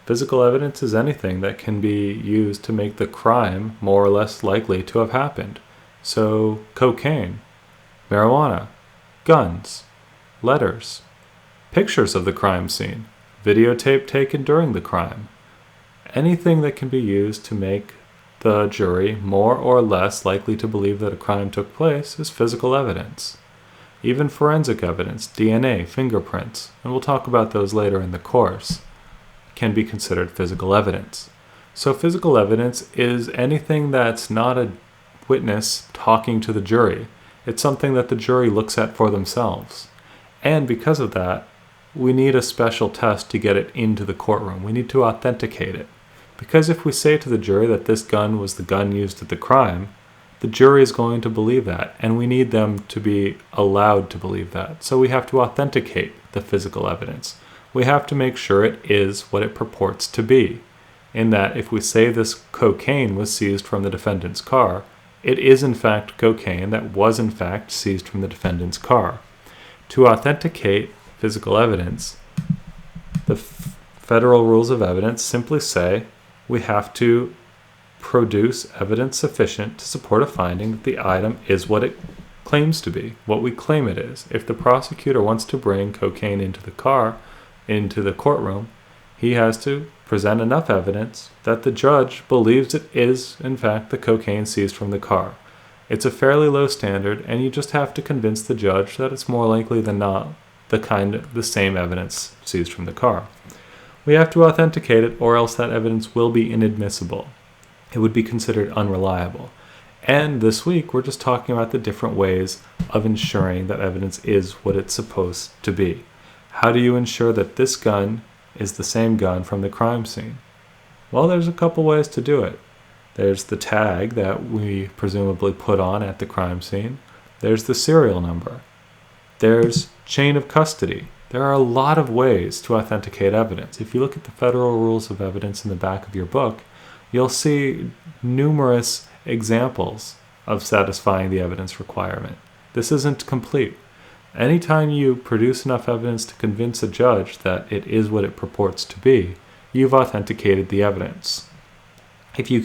Physical evidence is anything that can be used to make the crime more or less likely to have happened. So, cocaine, marijuana, guns, letters, pictures of the crime scene, videotape taken during the crime. Anything that can be used to make the jury more or less likely to believe that a crime took place is physical evidence. Even forensic evidence, DNA, fingerprints, and we'll talk about those later in the course, can be considered physical evidence. So physical evidence is anything that's not a witness talking to the jury. It's something that the jury looks at for themselves. And because of that, we need a special test to get it into the courtroom. We need to authenticate it. Because if we say to the jury that this gun was the gun used at the crime, the jury is going to believe that, and we need them to be allowed to believe that. So we have to authenticate the physical evidence. We have to make sure it is what it purports to be, in that if we say this cocaine was seized from the defendant's car, it is in fact cocaine that was in fact seized from the defendant's car. To authenticate physical evidence, the federal rules of evidence simply say we have to produce evidence sufficient to support a finding that the item is what it claims to be, what we claim it is. If the prosecutor wants to bring cocaine into the courtroom, he has to present enough evidence that the judge believes it is, in fact, the cocaine seized from the car. It's a fairly low standard, and you just have to convince the judge that it's more likely than not the same evidence seized from the car. We have to authenticate it, or else that evidence will be inadmissible. It would be considered unreliable. And this week, we're just talking about the different ways of ensuring that evidence is what it's supposed to be. How do you ensure that this gun is the same gun from the crime scene? Well, there's a couple ways to do it. There's the tag that we presumably put on at the crime scene. There's the serial number. There's chain of custody. There are a lot of ways to authenticate evidence. If you look at the federal rules of evidence in the back of your book, you'll see numerous examples of satisfying the evidence requirement. This isn't complete. Anytime you produce enough evidence to convince a judge that it is what it purports to be, you've authenticated the evidence. If you